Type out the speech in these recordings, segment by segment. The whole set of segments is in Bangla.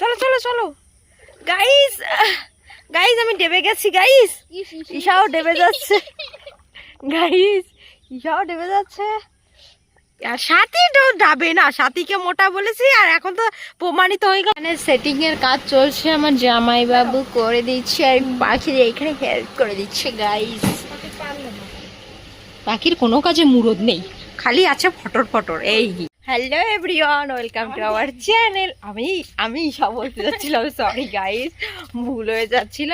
চলো চলো চলো গাইস, গাইস আমি ডেবে গেছি গাইস, ঈশাও ডেবে যাচ্ছে গাইস, ঈশাও ডেবে যাচ্ছে। আর সাথী তো যাবে না, সাথীকে মোটা বলেছি আর এখন তো প্রমাণিত হয়ে গেল। সেটিং এর কাজ চলছে, আমার জামাই বাবু করে দিচ্ছে আর পাখির এখানে হেল্প করে দিচ্ছে গাইস। পাখির কোনো কাজে মুরদ নেই, খালি আছে ফটর ফটর। এই hello everyone, welcome to our channel. আমি সব বলতে যাচ্ছিলাম, সরি গাইস, ভুল হয়ে যাচ্ছিল।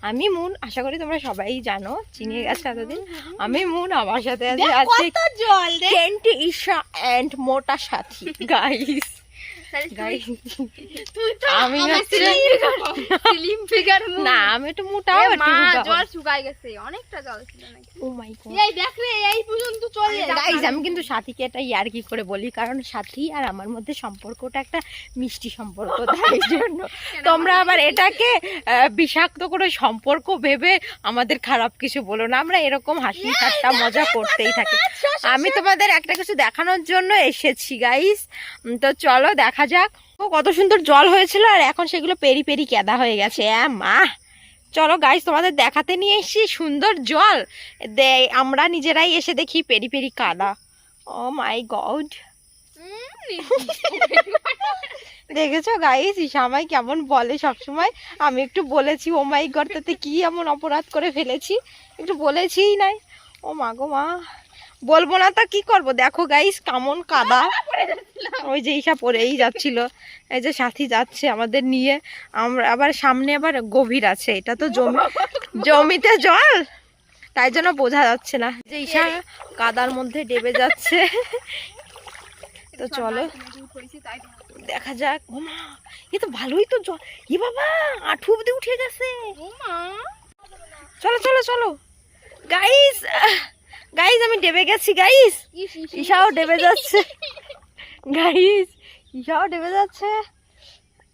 আমি মুন, আশা করি তোমরা সবাই জানো, চিনিয়ে গেছে এতদিন। আমি মুন, আমার সাথে আছে কেন্টি, ঈশা এন্ড মোটা সাথী গাইস। আমি না, আমি একটু মোটা, জল শুকায় গেছে, অনেকটা জল ছিল নাকি। ও মাই গড, এই দেখ রে, এই পর্যন্ত চলে গাইস। আমি কিন্তু সাথীকে এটা ইয়ার্কি করে বলি, কারণ সাথী আর আমার মধ্যে সম্পর্কটা একটা মিষ্টি সম্পর্ক, তাই জন্য তোমরা আবার এটাকে বিষাক্ত করে সম্পর্ক ভেবে আমাদের খারাপ কিছু বলো না। আমরা এরকম হাসি ঠাট্টা মজা করতেই থাকি। আমি তোমাদের একটা কিছু দেখানোর জন্য এসেছি গাইস, তো চলো দেখা যাক। কত সুন্দর জল হয়েছিল আর এখন সেগুলো পেরি পেরি কেদা হয়ে গেছে। মা চলো গাইস, তোমাদের দেখাতে নিয়ে এসেছি সুন্দর জল, আমরা নিজেরাই এসে দেখি পেরি পেরি কাদা। ও মাই গড, দেখেছো গাইস ঈশা আমায় কেমন বলে সবসময়। আমি একটু বলেছি ও মাই গড, তাতে কি এমন অপরাধ করে ফেলেছি, একটু বলেছিই নাই। ও মা গো মা, বলবো না তো কি করবো। দেখো গাইস কেমন কাদা, ওই যে ঈশা পড়েই যাচ্ছিল, এই যে সাথী যাচ্ছে আমাদের নিয়ে। আমরা আবার সামনে আবার গভীর আছে, এটা তো জমিতে জল, তাই জন্য বোঝা যাচ্ছে না যে ঈশা কাদার মধ্যে ডেবে যাচ্ছে। তো চলো দেখা যাক। ও মা, এ তো ভালোই তো জল, এ বাবা আঁঠু অব্দি উঠে গেছে। চলো চলো চলো গাইস, গাইস আমি ডেবে গেছি গাইস, ঈশাও ডেবে যাচ্ছে গাইস, ঈশাও ডেবে যাচ্ছে।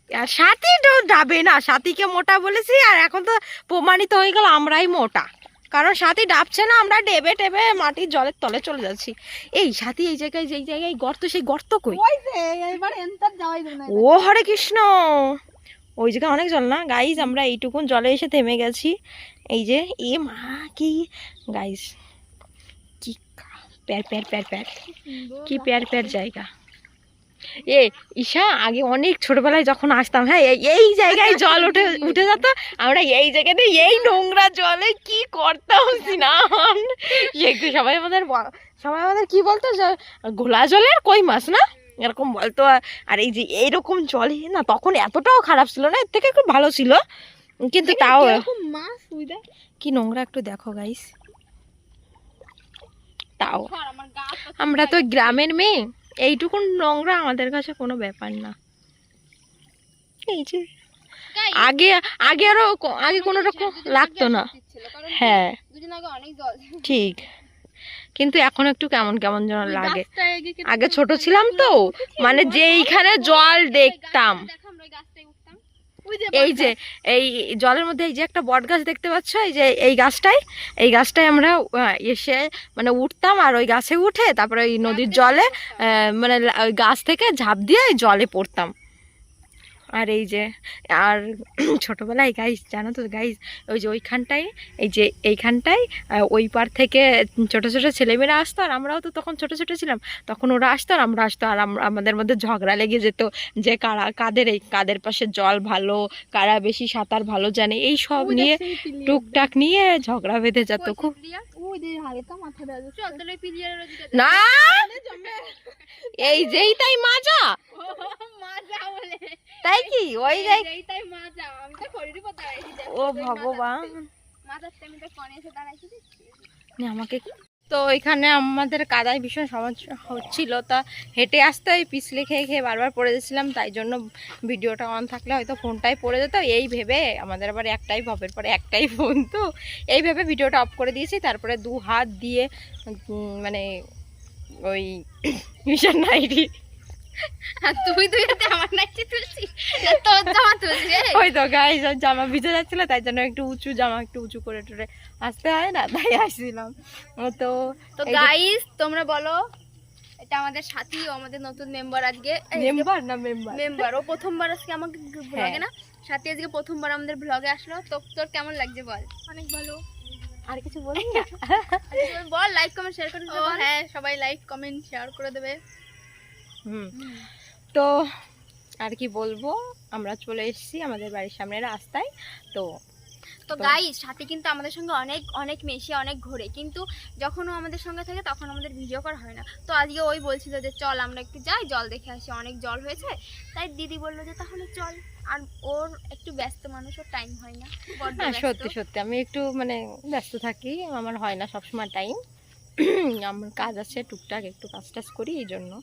আর সাথী তো যাবে না, সাথীকে মোটা বলেছি আর এখন তো প্রমাণিত হয়ে গেল আমরাই মোটা, কারণ সাথী ডাবছে না, আমরা ডেবে টেবে মাটির জলের তলে চলে যাচ্ছি। এই সাথী এই জায়গায়, যেই জায়গায় গর্ত, সেই গর্ত কই? ও হরে কৃষ্ণ, ওই জায়গায় অনেক জল না গাইস। আমরা এইটুকুন জলে এসে থেমে গেছি। এই যে এ মা, কি গাইস, কি প্যার প্যার প্যার প্যার, কি প্যার প্যার জায়গা। এ ঈশা আগে অনেক ছোটবেলায় যখন আসতাম, হ্যাঁ এই জায়গায় জল উঠে যেত, আমরা এই জায়গাতে এই নোংরা জলে কি করতাম স্নান। সবাই আমাদের কি বলতো, ঘোলা জলের কই মাছ না এরকম বলতো। আর এই যে এইরকম জলে না, তখন এতটাও খারাপ ছিল না, এর থেকে একটু ভালো ছিল, কিন্তু তাও কি নোংরা একটু দেখো গাইস। তাও আমরা তো গ্রামের মেয়ে, এইটুকু নোংরা আমাদের কাছে কোনো ব্যাপার না। এই যে আগে আগে আরো আগে কোনো রকম লাগতো না, হ্যাঁ ঠিক, কিন্তু এখন একটু কেমন কেমন যেন লাগে। আগে ছোট ছিলাম তো, মানে যেইখানে জল দেখতাম, এই যে এই জলের মধ্যে এই যে একটা বট গাছ দেখতে পাচ্ছ, এই গাছটায় আমরা এসে মানে উঠতাম, আর ওই গাছে উঠে তারপরে ওই নদীর জলে মানে ওই গাছ থেকে ঝাঁপ দিয়ে জলে পড়তাম। আর এই যে আর ছোটবেলায় গাইস, জানো তো গাইস, ওই যে ওইখানটায়, এই যে এইখানটায় ওই পার থেকে ছোট ছোট ছেলেমেয়েরা আসতো, আর আমরাও তো তখন ছোট ছোট ছিলাম, তখন ওরা আসতো আর আমরা আসতো, আর আমাদের মধ্যে ঝগড়া লেগে যেত যে কাদের পাশে জল ভালো, কারা বেশি সাঁতার ভালো জানে, এই সব নিয়ে টুকটাক নিয়ে ঝগড়া বেঁধে যেত খুব। না এই যেই তাই মাজা, তাই কি ওই ও ভগবান আমাকে। তো এখানে আমাদের কাদায় ভীষণ সমস্যা হচ্ছিল, তা হেঁটে আসতে ওই পিছলে খেয়ে খেয়ে বারবার পড়ে যাচ্ছিলাম, তাই জন্য ভিডিওটা অন থাকলে হয়তো ফোনটাই পড়ে যেত। এই ভেবে আমাদের আবার একটাই ভবের পরে একটাই ফোন, তো এই ভেবে ভিডিওটা অফ করে দিয়েছি। তারপরে 2 হাত দিয়ে মানে ওই মিশন নাইটি, ওই তো গাইস জামা ভিজে যাচ্ছিল, তাই জন্য একটু উঁচু জামা একটু উঁচু করে টুরে আসতে হয় না, তাই আসছিলাম। তো গাইস তোমরা বলো এটা আমাদের সাথী, ও আমাদের নতুন মেম্বার আজকে। মেম্বার না মেম্বার মেম্বার, ও প্রথমবার আজকে আমাকে ব্লগে হ্যাঁ। না, সাথী আজকে প্রথমবার আমাদের ব্লগে আসলো। তো তোর কেমন লাগছে বল? অনেক ভালো। আর কিছু বলবি না? বল, লাইক কমেন্ট শেয়ার করে দিতে বল। হ্যাঁ, সবাই লাইক কমেন্ট শেয়ার করে দেবে। তো আর কি বলবো, আমরা চলে এসেছি আমাদের বাড়ির সামনে রাস্তায়। তো গাইস, সাথী কিন্তু আমাদের সঙ্গে অনেক অনেক মেশে, অনেক ঘোরে, কিন্তু যখন ও আমাদের সঙ্গে থাকে তখন আমাদের ভিডিও করা হয় না। তো আজকে ওই বলছিল যে চল আমরা একটু যাই, জল দেখে আসি, অনেক জল হয়েছে। তাই দিদি বললো যে তাহলে চল। আর ওর একটু ব্যস্ত মানুষ, ওর টাইম হয় না, বড্ড হ্যাঁ, ব্যস্ত। সত্যি সত্যি আমি একটু মানে ব্যস্ত থাকি, আমার হয় না সবসময় টাইম। আমার কাজ আছে টুকটাক, একটু কাজ টাজ করি এই জন্য।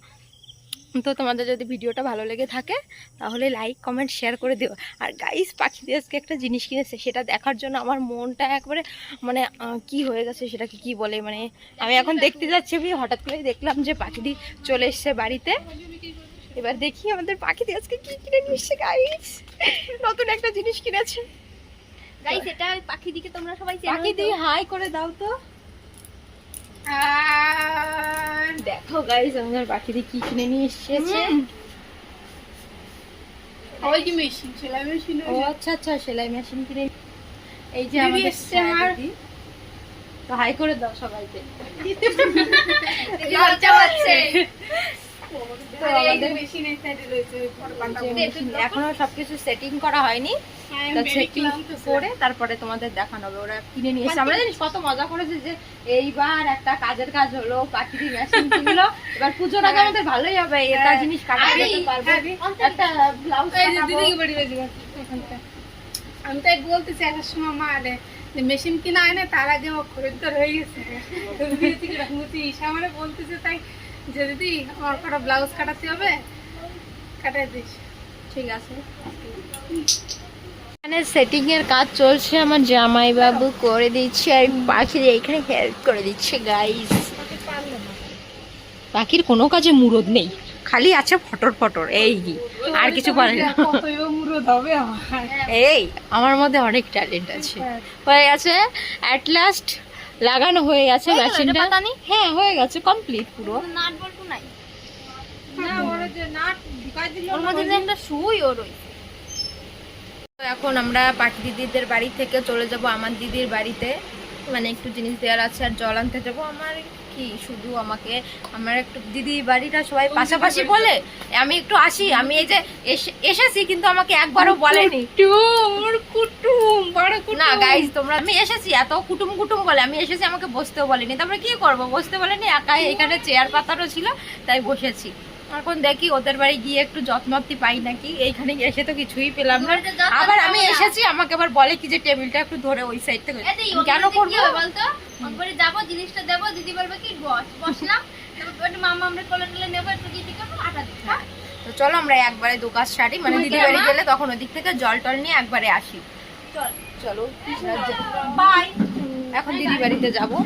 তো তোমাদের যদি ভিডিওটা ভালো লেগে থাকে তাহলে লাইক কমেন্ট শেয়ার করে দিও। আর গাইস, পাখি দিয়ে আজকে একটা জিনিস কিনেছে, সেটা দেখার জন্য আমার মনটা একবারে মানে কি হয়ে গেছে, সেটাকে কি বলে, মানে আমি এখন দেখতে যাচ্ছি, আমি হঠাৎ করে দেখলাম যে পাখিদি চলে এসছে বাড়িতে। এবার দেখি আমাদের পাখিদি আজকে কি কিনে নিয়ে এসছে। গাইস, নতুন একটা জিনিস কিনেছে। গাইস, এটা পাখি দিকে তোমরা সবাই চেনো। পাখিদি হাই করে দাও তো। আর দেখো গাইস, আমাদের পাখিদি কি কিনে নিয়ে এসেছে। ওই যে মেশিন, সেলাই মেশিন। ও আচ্ছা আচ্ছা, সেলাই মেশিন কিনে। এই যে আমাদের দিদি, তো হাই করে দাও সবাইকে। লজ্জা পাচ্ছে। তো আমাদের এখনো সবকিছু সেটিং করা হয়নি, সেটিং করে তারপরে তোমাদের দেখানো হবে। ওরা কিনে নিয়ে এসে আমরা জানিস কত মজা করেছে যে এইবার একটা কাজের কাজ হলো, পাখির মেশিন কিনলো। এবার পুজোর আগে আমাদের ভালোই হবে, এটা জিনিস কাটাতে পারবো, একটা ব্লাউজ আমি তাই বলতেছি একটা সময় মা রে যে মেশিন কিনা হয় না, তার আগে আমার খরিদ্দার হয়ে গেছে। আমার বলতেছে তাই যে দিদি আমার কটা ব্লাউজ কাটাতে হবে, কাটাই দিস। ঠিক আছে। এখানে সেটিং এর কাজ চলছে, আমার জামাই বাবু করে দিচ্ছে আর পাখির এখানে হেল্প করে দিচ্ছে। গাইস, পাখির কোনো কাজে মুরদ নেই, খালি আছে ফটর ফটর, এই কি আর কিছু পারে না। মুরদ হবে আমার। এই আমার মধ্যে অনেক ট্যালেন্ট আছে। হয়ে গেছে অ্যাট লাস্ট, লাগানো হয়ে গেছে মেশিনটা। হ্যাঁ, হয়ে গেছে কমপ্লিট পুরো। নাট বল্টু নাই, না ওর যে নাট ঢুকাই দিল, ওর মধ্যে যে একটা সুই ওর ওই। তো এখন আমরা পাখি দিদিদের বাড়ি থেকে চলে যাব আমার দিদির বাড়িতে, মানে একটু জিনিস দেওয়ার আছে আর জল আনতে যাবো। আমার কি শুধু আমাকে, আমার একটু দিদি বাড়িটা সবাই পাশাপাশি বলে আমি একটু আসি। আমি এই যে এসেছি, কিন্তু আমাকে একবারও বলেনি কুটুম বড় না। গাইজ, তোমরা, আমি এসেছি এত কুটুম কুটুম বলে, আমি এসেছি আমাকে বসতেও বলেনি। তারপরে কি করবো, বসতে বলেনি, একাই এখানে চেয়ার পাতারও ছিল তাই বসেছি। এখন দেখি ওদের বাড়ি গিয়ে একটু যত্নপ্তি পাই নাকি। এইখানে এসে তো কিছুই পেলাম না। আবার আমি এসেছি, আমাকে আবার বলে কি যে টেবিলটা একটু ধরে ওই সাইড থেকে। কেন করবো বলতো, একবারে যাবো, জিনিসটা দেবো, দিদি বলবে কি বস, বসলাম, তারপর মামা আমরা কোলে টোলে নেবো, একটু দিদি করবো, আটা দিবো। তো চলো আমরা একবারে দু কাজ সারি, মানে দিদি বাড়ি গেলে তখন ওদিক থেকে জল টল নিয়ে একবারে আসি। চলো বাই, এখন দিদি বাড়িতে যাবো।